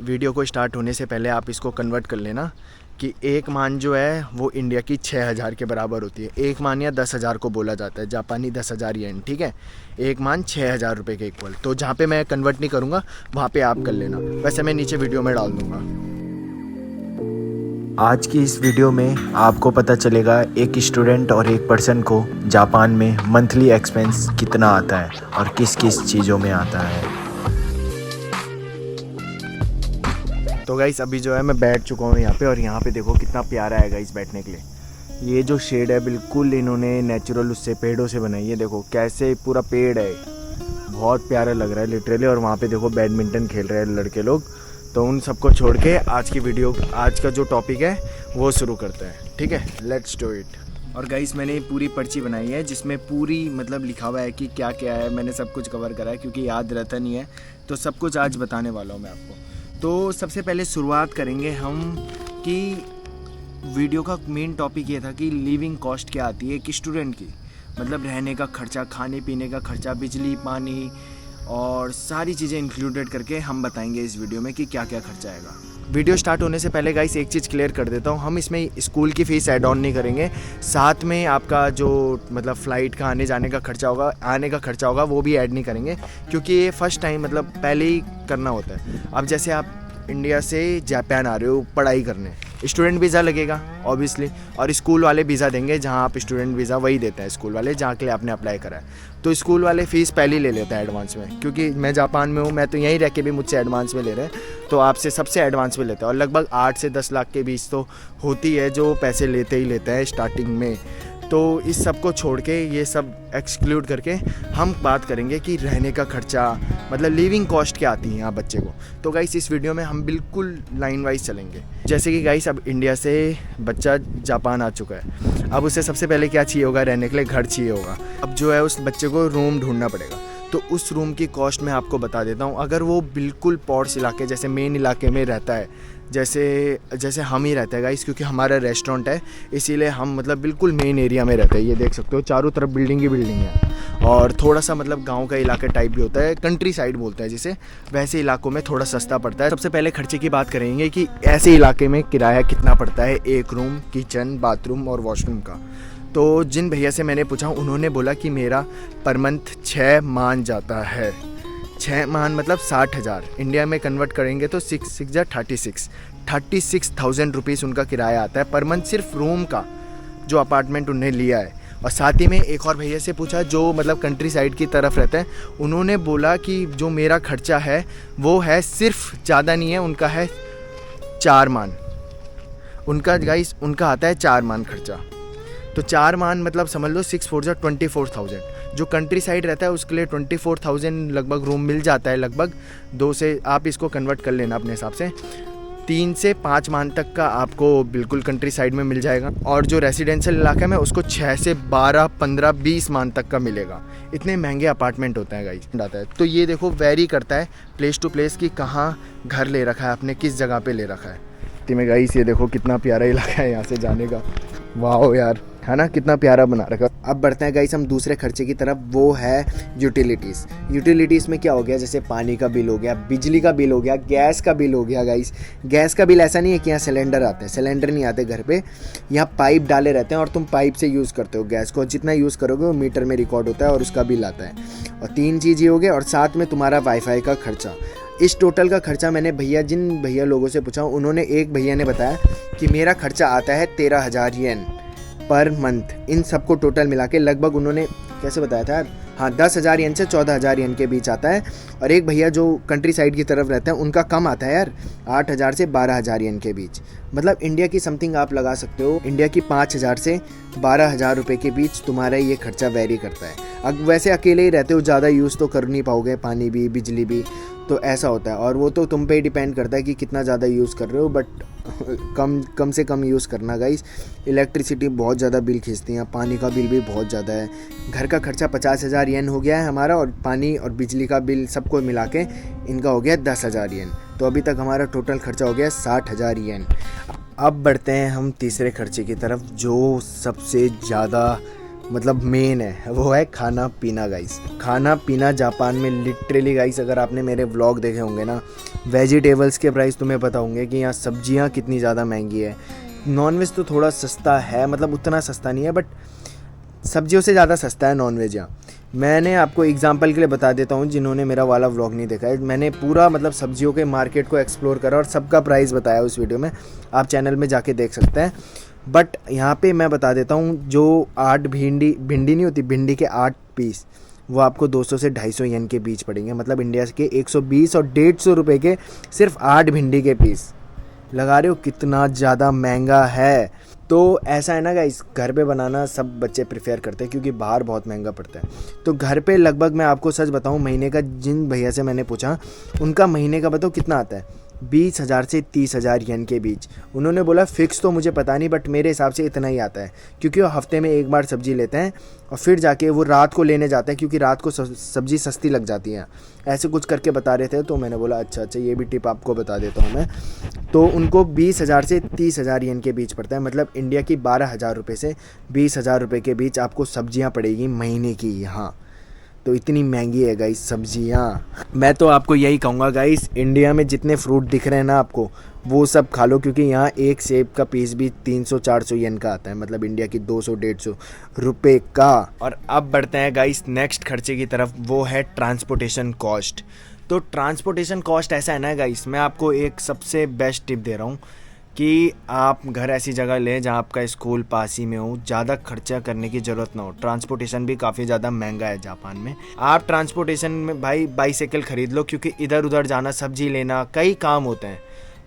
Video को start होने से पहले आप इसको कन्वर्ट कर लेना कि एक मान जो है वो इंडिया की 6000 के बराबर होती है। एक मान या 10,000 को बोला जाता है, जापानी 10,000 येन, ठीक है। एक मान 6000 रुपये के इक्वल। तो जहाँ पे मैं कन्वर्ट नहीं करूँगा वहाँ पे आप कर लेना, वैसे मैं नीचे वीडियो में डाल दूँगा। आज की इस वीडियो में आपको पता चलेगा एक स्टूडेंट और एक पर्सन को जापान में मंथली एक्सपेंस कितना आता है और किस किस चीज़ों में आता है। तो गाइस अभी जो है मैं बैठ चुका हूँ यहाँ पे, और यहाँ पे देखो कितना प्यारा है गाइस बैठने के लिए। ये जो शेड है बिल्कुल इन्होंने नेचुरल उससे पेड़ों से बनाई है। देखो कैसे पूरा पेड़ है, बहुत प्यारा लग रहा है लिटरली। और वहाँ पे देखो बैडमिंटन खेल रहे हैं लड़के लोग। तो उन सबको छोड़ के आज की वीडियो, आज का जो टॉपिक है वो शुरू करते हैं, ठीक है। Let's do it. और गाइस मैंने पूरी पर्ची बनाई है जिसमें पूरी मतलब लिखा हुआ है कि क्या क्या है। मैंने सब कुछ कवर करा है क्योंकि याद रहता नहीं है, तो सब कुछ आज बताने वाला हूँ मैं आपको। तो सबसे पहले शुरुआत करेंगे हम कि वीडियो का मेन टॉपिक ये था कि लिविंग कॉस्ट क्या आती है एक स्टूडेंट की, मतलब रहने का खर्चा, खाने पीने का खर्चा, बिजली पानी और सारी चीज़ें इंक्लूडेड करके हम बताएंगे इस वीडियो में कि क्या क्या खर्चा आएगा। वीडियो स्टार्ट होने से पहले गाइस एक चीज़ क्लियर कर देता हूँ, हम इसमें स्कूल की फ़ीस ऐड ऑन नहीं करेंगे। साथ में आपका जो मतलब फ़्लाइट का आने जाने का खर्चा होगा, आने का खर्चा होगा, वो भी ऐड नहीं करेंगे क्योंकि ये फ़र्स्ट टाइम मतलब पहले ही करना होता है। अब जैसे आप इंडिया से जापान आ रहे हो पढ़ाई करने, स्टूडेंट वीज़ा लगेगा ऑब्वियसली, और स्कूल वाले वीज़ा देंगे। जहाँ आप स्टूडेंट वीज़ा वही देते हैं स्कूल वाले जहाँ के लिए आपने अप्लाई करा है। तो स्कूल वाले फ़ीस पहले ही ले लेते हैं एडवांस में, क्योंकि मैं जापान में हूँ, मैं तो यहीं रह के भी मुझसे एडवांस में ले रहे हैं, तो आपसे सबसे एडवांस में लेते हैं। और लगभग 8 से 10 लाख के बीच तो होती है जो पैसे लेते ही लेते हैं स्टार्टिंग में। तो इस सब को छोड़ के, ये सब एक्सक्लूड करके हम बात करेंगे कि रहने का खर्चा, मतलब लिविंग कॉस्ट क्या आती है यहाँ बच्चे को। तो गाइस इस वीडियो में हम बिल्कुल लाइन वाइज चलेंगे। जैसे कि गाइस अब इंडिया से बच्चा जापान आ चुका है, अब उसे सबसे पहले क्या चाहिए होगा, रहने के लिए घर चाहिए होगा। अब जो है उस बच्चे को रूम ढूंढना पड़ेगा। तो उस रूम की कॉस्ट मैं आपको बता देता हूँ। अगर वो बिल्कुल पॉर्स इलाके जैसे मेन इलाके में रहता है, जैसे हम ही रहते हैं गाइस, क्योंकि हमारा रेस्टोरेंट है इसीलिए हम मतलब बिल्कुल मेन एरिया में रहते हैं। ये देख सकते हो चारों तरफ बिल्डिंग ही बिल्डिंग है, और थोड़ा सा मतलब गांव का इलाका टाइप भी होता है, कंट्री साइड बोलते हैं जिसे, वैसे इलाकों में थोड़ा सस्ता पड़ता है। सबसे पहले खर्चे की बात करेंगे कि ऐसे इलाके में किराया कितना पड़ता है एक रूम, किचन, बाथरूम और वॉशरूम का। तो जिन भैया से मैंने पूछा उन्होंने बोला कि मेरा पर मंथ 6 मान जाता है। 6 मान मतलब 60,000, इंडिया में कन्वर्ट करेंगे तो 6 या 36,000 रुपीज़ उनका किराया आता है पर मंथ, सिर्फ रूम का जो अपार्टमेंट उन्हें लिया है। और साथ ही में एक और भैया से पूछा जो मतलब कंट्री साइड की तरफ रहते हैं, उन्होंने बोला कि जो मेरा खर्चा है वो है सिर्फ, ज़्यादा नहीं है, उनका है 4 मान। उनका गाइस उनका आता है 4 मान खर्चा। तो 4 मान मतलब समझ लो 6 4 24,000। जो कंट्री साइड रहता है उसके लिए 24,000 लगभग रूम मिल जाता है। लगभग 2 से आप इसको कन्वर्ट कर लेना अपने हिसाब से, 3 से 5 मान तक का आपको बिल्कुल कंट्री साइड में मिल जाएगा। और जो रेसिडेंशियल इलाका में उसको 6 से 12, 15, 20 मान तक का मिलेगा। इतने महंगे अपार्टमेंट होते हैं गाइस आता है। तो ये देखो वेरी करता है प्लेस टू प्लेस कि कहाँ घर ले रखा है आपने, किस जगह पे ले रखा है। में गाइस ये देखो कितना प्यारा इलाका है यहाँ से जाने का, वाह यार, है ना, कितना प्यारा बना रखा। अब बढ़ते हैं गाइस हम दूसरे खर्चे की तरफ, वो है यूटिलिटीज़। यूटिलिटीज़ में क्या हो गया, जैसे पानी का बिल हो गया, बिजली का बिल हो गया, गैस का बिल हो गया। गाइस गैस का बिल ऐसा नहीं है कि यहाँ सिलेंडर आते हैं, सिलेंडर नहीं आते घर पे, यहाँ पाइप डाले रहते हैं और तुम पाइप से यूज़ करते हो गैस को। जितना यूज़ करोगे वो मीटर में रिकॉर्ड होता है और उसका बिल आता है। और 3 चीज़ ये हो गए, और साथ में तुम्हारा वाईफाई का खर्चा। इस टोटल का खर्चा मैंने जिन भैया लोगों से पूछा, उन्होंने, एक भैया ने बताया कि मेरा खर्चा आता है 13,000 येन पर मंथ। इन सबको टोटल मिला के लगभग, उन्होंने कैसे बताया था यार, हाँ 10,000 येन से 14,000 येन के बीच आता है। और एक भैया जो कंट्री साइड की तरफ रहते हैं उनका कम आता है यार, 8,000 से 12,000 येन के बीच। मतलब इंडिया की समथिंग आप लगा सकते हो, इंडिया की 5,000 से 12,000 रुपये के बीच तुम्हारा ये खर्चा वेरी करता है। अब वैसे अकेले ही रहते हो, ज़्यादा यूज़ तो कर नहीं पाओगे, पानी भी बिजली भी, तो ऐसा होता है। और वो तो तुम पे ही डिपेंड करता है कि कितना ज़्यादा यूज़ कर रहे हो, बट कम से कम यूज़ करना गाइस। इलेक्ट्रिसिटी बहुत ज़्यादा बिल खींचती हैं, पानी का बिल भी बहुत ज़्यादा है। घर का खर्चा 50,000 येन हो गया है हमारा, और पानी और बिजली का बिल सबको मिला के इनका हो गया 10,000 येन। तो अभी तक हमारा टोटल खर्चा हो गया 60,000 येन। अब बढ़ते हैं हम तीसरे खर्चे की तरफ, जो सबसे ज़्यादा मतलब मेन है, वो है खाना पीना गाइस। खाना पीना जापान में लिटरली गाइस, अगर आपने मेरे व्लॉग देखे होंगे ना, वेजिटेबल्स के प्राइस तुम्हें पता होंगे कि यहाँ सब्जियाँ कितनी ज़्यादा महंगी है। नॉनवेज तो थोड़ा सस्ता है, मतलब उतना सस्ता नहीं है, बट सब्जियों से ज़्यादा सस्ता है नॉनवेज यहाँ। मैंने आपको एग्जांपल के लिए बता देता हूँ, जिन्होंने मेरा वाला व्लॉग नहीं देखा है, मैंने पूरा मतलब सब्जियों के मार्केट को एक्सप्लोर करा और सबका प्राइस बताया उस वीडियो में, आप चैनल में जाके देख सकते हैं। बट यहाँ पे मैं बता देता हूँ, जो 8 भिंडी नहीं होती, भिंडी के 8 पीस वो आपको 200 से 250 येन के बीच पड़ेंगे, मतलब इंडिया के 120 और 150 रुपये के सिर्फ 8 भिंडी के पीस। लगा रहे हो कितना ज़्यादा महंगा है। तो ऐसा है ना गाइस, घर पे बनाना सब बच्चे प्रेफर करते हैं क्योंकि बाहर बहुत महंगा पड़ता है। तो घर पे लगभग मैं आपको सच बताऊं, महीने का, जिन भैया से मैंने पूछा उनका महीने का बताओ कितना आता है, 20,000 से 30,000 येन के बीच। उन्होंने बोला फिक्स तो मुझे पता नहीं, बट मेरे हिसाब से इतना ही आता है, क्योंकि वो हफ्ते में एक बार सब्जी लेते हैं और फिर जाके वो रात को लेने जाते हैं, क्योंकि रात को सब्जी सस्ती लग जाती है। ऐसे कुछ करके बता रहे थे, तो मैंने बोला अच्छा ये भी टिप आपको बता देता हूँ मैं। तो उनको 20,000 से 30,000 येन के बीच पड़ता है, मतलब इंडिया की 12,000 रुपये से 20,000 रुपये के बीच आपको सब्जियाँ पड़ेगी महीने की यहाँ। तो इतनी महंगी है गाइस सब्जियाँ। मैं तो आपको यही कहूँगा गाइस, इंडिया में जितने फ्रूट दिख रहे हैं ना आपको, वो सब खा लो, क्योंकि यहाँ एक सेब का पीस भी 300-400 येन का आता है, मतलब इंडिया की 200-150 रुपये का। और अब बढ़ते हैं गाइस नेक्स्ट खर्चे की तरफ, वो है ट्रांसपोर्टेशन कॉस्ट। तो ट्रांसपोर्टेशन कॉस्ट ऐसा है ना गाइस, मैं आपको एक सबसे बेस्ट टिप दे रहा हूँ कि आप घर ऐसी जगह लें जहाँ आपका स्कूल पास ही में हो, ज़्यादा खर्चा करने की ज़रूरत ना हो। ट्रांसपोर्टेशन भी काफ़ी ज़्यादा महंगा है जापान में। आप ट्रांसपोर्टेशन में भाई बाईसाइकिल ख़रीद लो, क्योंकि इधर उधर जाना, सब्जी लेना, कई काम होते हैं।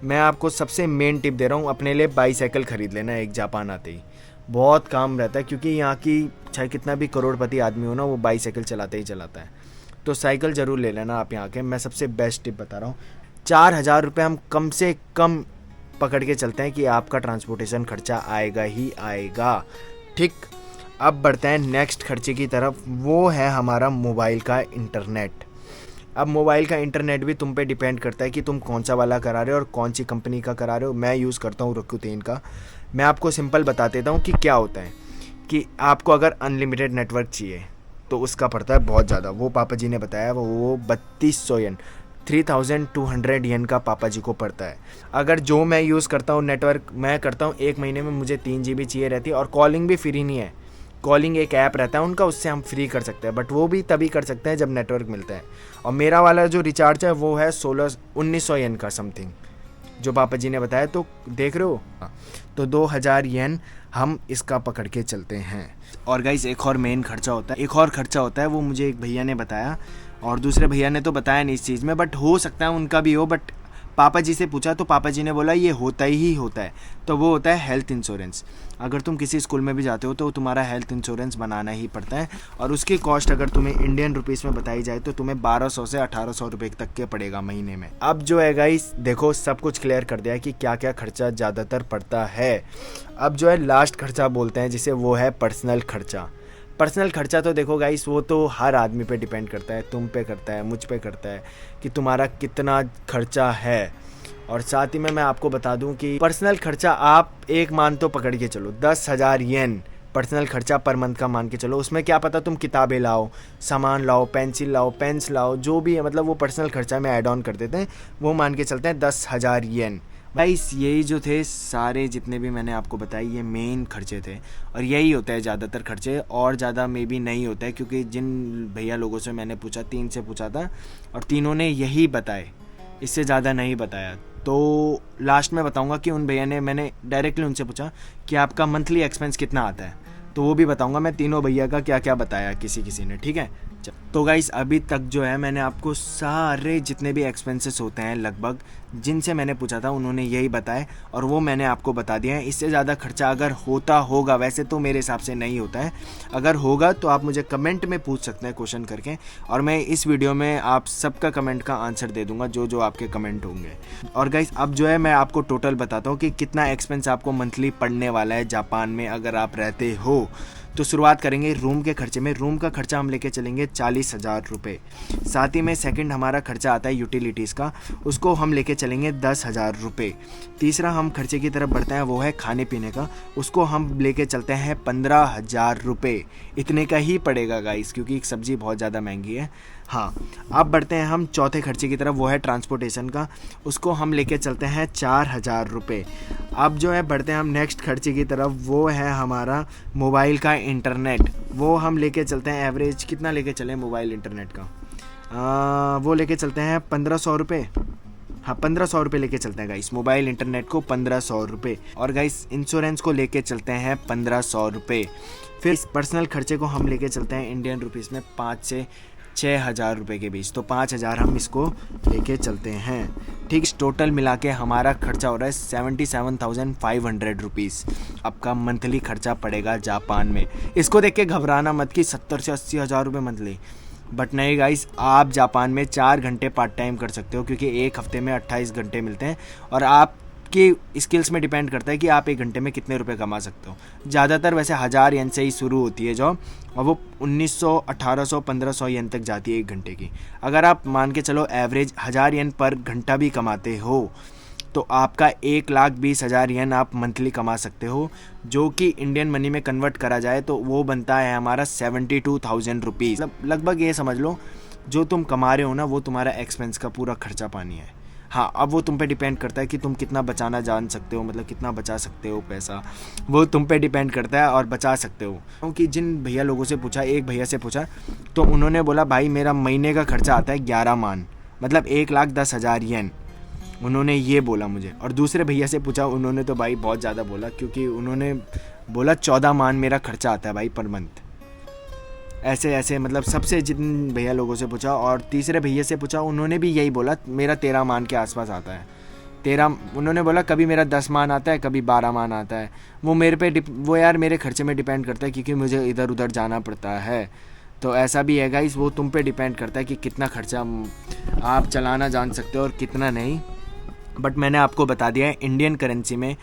मैं आपको सबसे मेन टिप दे रहा हूँ, अपने लिए बाईसाइकिल ख़रीद लेना एक जापान आते ही। बहुत काम रहता है, क्योंकि यहाँ की चाहे कितना भी करोड़पति आदमी हो ना, वो बाईसाइकिल चलाता ही चलाता है। तो साइकिल ज़रूर ले लेना आप यहाँ के। मैं सबसे बेस्ट टिप बता रहा हूँ, 4,000 रुपये हम कम से कम पकड़ के चलते हैं कि आपका ट्रांसपोर्टेशन खर्चा आएगा ही आएगा। ठीक, अब बढ़ते हैं नेक्स्ट खर्चे की तरफ, वो है हमारा मोबाइल का इंटरनेट। अब मोबाइल का इंटरनेट भी तुम पे डिपेंड करता है कि तुम कौन सा वाला करा रहे हो और कौन सी कंपनी का करा रहे हो। मैं यूज़ करता हूँ Rakuten का। मैं आपको सिंपल बता देता हूँ कि क्या होता है, कि आपको अगर अनलिमिटेड नेटवर्क चाहिए तो उसका पड़ता है बहुत ज़्यादा। वो पापा जी ने बताया, वो 3200 येन, 3,200 येन का पापा जी को पड़ता है। अगर जो मैं यूज़ करता हूँ नेटवर्क, मैं करता हूँ 1 महीने में मुझे 3 GB चाहिए रहती है, और कॉलिंग भी फ्री नहीं है। कॉलिंग एक ऐप रहता है उनका, उससे हम फ्री कर सकते हैं, बट वो भी तभी कर सकते हैं जब नेटवर्क मिलता है। और मेरा वाला जो रिचार्ज है वो है 1900 येन का समथिंग, जो पापा जी ने बताया। तो देख रहे हो, तो 2,000 येन हम इसका पकड़ के चलते हैं। और गाइस एक और मेन खर्चा होता है, वो मुझे एक भैया ने बताया, और दूसरे भैया ने तो बताया नहीं इस चीज़ में, बट हो सकता है उनका भी हो। बट पापा जी से पूछा तो पापा जी ने बोला ये होता ही होता है। तो वो होता है हेल्थ इंश्योरेंस। अगर तुम किसी स्कूल में भी जाते हो तो तुम्हारा हेल्थ इंश्योरेंस बनाना ही पड़ता है, और उसकी कॉस्ट अगर तुम्हें इंडियन रुपीस में बताई जाए तो तुम्हें 1200 से 1800 रुपये तक के पड़ेगा महीने में। अब जो है गाइस देखो, सब कुछ क्लियर कर दिया है कि क्या क्या खर्चा ज़्यादातर पड़ता है। अब जो है लास्ट खर्चा बोलते हैं जिसे, वो है पर्सनल खर्चा। पर्सनल खर्चा तो देखो गाइस, वो तो हर आदमी पे डिपेंड करता है, तुम पे करता है, मुझ पे करता है कि तुम्हारा कितना खर्चा है। और साथ ही में मैं आपको बता दूं कि पर्सनल खर्चा आप एक मान तो पकड़ के चलो, 10,000 येन पर्सनल खर्चा पर मंथ का मान के चलो। उसमें क्या पता तुम किताबें लाओ, सामान लाओ, पेंसिल लाओ, पेन्स लाओ, जो भी है, मतलब वो पर्सनल खर्चा में ऐड ऑन कर देते हैं। वो मान के चलते हैं 10,000 येन। गाइस यही जो थे सारे जितने भी मैंने आपको बताए, ये मेन खर्चे थे, और यही होता है ज़्यादातर खर्चे। और ज़्यादा मे बी नहीं होता है, क्योंकि जिन भैया लोगों से मैंने पूछा, 3 से पूछा था, और तीनों ने यही बताए, इससे ज़्यादा नहीं बताया। तो लास्ट में बताऊंगा कि उन भैया ने, मैंने डायरेक्टली उनसे पूछा कि आपका मंथली एक्सपेंस कितना आता है, तो वो भी बताऊंगा मैं तीनों भैया का क्या क्या बताया किसी ने। ठीक है, तो गाइस अभी तक जो है मैंने आपको सारे जितने भी एक्सपेंसेस होते हैं लगभग, जिनसे मैंने पूछा था उन्होंने यही बताए, और वो मैंने आपको बता दिया है। इससे ज़्यादा खर्चा अगर होता होगा, वैसे तो मेरे हिसाब से नहीं होता है, अगर होगा तो आप मुझे कमेंट में पूछ सकते हैं क्वेश्चन करके, और मैं इस वीडियो में आप सबका कमेंट का आंसर दे दूंगा, जो जो आपके कमेंट होंगे। और गाइस अब जो है मैं आपको टोटल बताता हूँ कि कितना एक्सपेंस आपको मंथली पड़ने वाला है जापान में अगर आप रहते हो। तो शुरुआत करेंगे रूम के खर्चे में। रूम का खर्चा हम लेके चलेंगे 40,000 रुपये। साथ ही में सेकंड हमारा खर्चा आता है यूटिलिटीज़ का, उसको हम लेके चलेंगे 10,000 रुपये। तीसरा हम खर्चे की तरफ बढ़ते हैं, वो है खाने पीने का, उसको हम लेके चलते हैं 15,000 रुपये। इतने का ही पड़ेगा गाइस, क्योंकि एक सब्ज़ी बहुत ज़्यादा महंगी है। हाँ, अब बढ़ते हैं हम चौथे खर्चे की तरफ, वो है ट्रांसपोर्टेशन का, उसको हम लेके चलते हैं 4,000 रुपये। अब जो है बढ़ते हैं हम नेक्स्ट खर्चे की तरफ, वो है हमारा मोबाइल का इंटरनेट। वो हम लेके चलते हैं एवरेज कितना लेके चलें मोबाइल इंटरनेट का, वो लेके चलते हैं 1,500 रुपये। हाँ, 1,500 रुपये लेके चलते हैं गाइस, मोबाइल इंटरनेट को 1,500 रुपये। और गाइस इंश्योरेंस को लेके चलते हैं 1,500 रुपये। फिर इस पर्सनल खर्चे को हम लेके चलते हैं इंडियन रुपीज़ में 5 से 6,000 रुपये के बीच, तो 5,000 हम इसको लेके चलते हैं। ठीक, टोटल मिला के हमारा खर्चा हो रहा है 77,500 रुपीज़। आपका मंथली खर्चा पड़ेगा जापान में। इसको देख के घबराना मत कि 70 से 80,000 रुपये मंथली, बट नहीं गाइस, आप जापान में 4 घंटे पार्ट टाइम कर सकते हो, क्योंकि एक हफ्ते में 28 घंटे मिलते हैं और आपकी स्किल्स में डिपेंड करता है कि आप एक घंटे में कितने रुपए कमा सकते हो। ज़्यादातर वैसे 1,000 येन से ही शुरू होती है जॉब, और वो 1,900, 1,800, 1,500 येन तक जाती है एक घंटे की। अगर आप मान के चलो एवरेज 1,000 येन पर घंटा भी कमाते हो, तो आपका 1,20,000 येन आप मंथली कमा सकते हो, जो कि इंडियन मनी में कन्वर्ट करा जाए तो वो बनता है हमारा 72,000 रुपीज़। लगभग ये समझ लो, जो तुम कमा रहे हो ना, वो तुम्हारा एक्सपेंस का पूरा खर्चा पानी है। हाँ, अब वो तुम पे डिपेंड करता है कि तुम कितना बचाना जान सकते हो, मतलब कितना बचा सकते हो पैसा, वो तुम पे डिपेंड करता है और बचा सकते हो। क्योंकि जिन भैया लोगों से पूछा, एक भैया से पूछा तो उन्होंने बोला भाई मेरा महीने का खर्चा आता है 11 मान, मतलब 1,10,000 येन, उन्होंने ये बोला मुझे। और दूसरे भैया से पूछा, उन्होंने तो भाई बहुत ज़्यादा बोला, क्योंकि उन्होंने बोला 14 मान मेरा खर्चा आता है भाई पर मंथ। ऐसे ऐसे मतलब सबसे जिन भैया लोगों से पूछा, और तीसरे भैया से पूछा, उन्होंने भी यही बोला मेरा 13 मान के आसपास आता है। 13 उन्होंने बोला, कभी मेरा 10 मान आता है, कभी 12 मान आता है। वो मेरे पे वो यार मेरे खर्चे में डिपेंड करता है, क्योंकि मुझे इधर उधर जाना पड़ता है। तो ऐसा भी है गाइस, वो तुम पे डिपेंड करता है कि कितना खर्चा आप चलाना जान सकते हो और कितना नहीं। बट मैंने आपको बता दिया है, इंडियन करेंसी में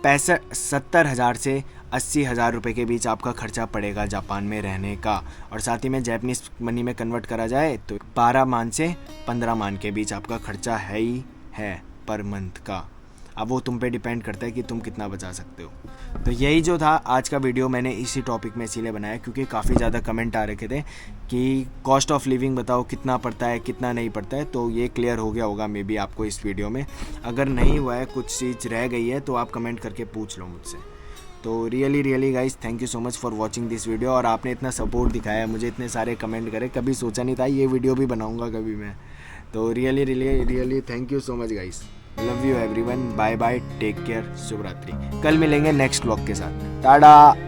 70,000 से 80,000 रुपये के बीच आपका खर्चा पड़ेगा जापान में रहने का। और साथ ही में जैपनीज मनी में कन्वर्ट करा जाए तो 12 मान से 15 मान के बीच आपका खर्चा है ही है पर मंथ का। अब वो तुम पे डिपेंड करता है कि तुम कितना बचा सकते हो। तो यही जो था आज का वीडियो, मैंने इसी टॉपिक में इसीलिए बनाया क्योंकि काफ़ी ज़्यादा कमेंट आ रखे थे कि कॉस्ट ऑफ लिविंग बताओ कितना पड़ता है, कितना नहीं पड़ता है। तो ये क्लियर हो गया होगा मे बी आपको इस वीडियो में। अगर नहीं हुआ है, कुछ चीज़ रह गई है, तो आप कमेंट करके पूछ लो मुझसे। तो really guys, thank you so much for watching this video. और आपने इतना सपोर्ट दिखाया है मुझे, इतने सारे कमेंट करे, कभी सोचा नहीं था ये वीडियो भी बनाऊँगा कभी मैं। तो really thank you so much guys. Love you everyone, bye bye, take care, शुभ रात्रि। कल मिलेंगे नेक्स्ट व्लॉग के साथ। टाटा।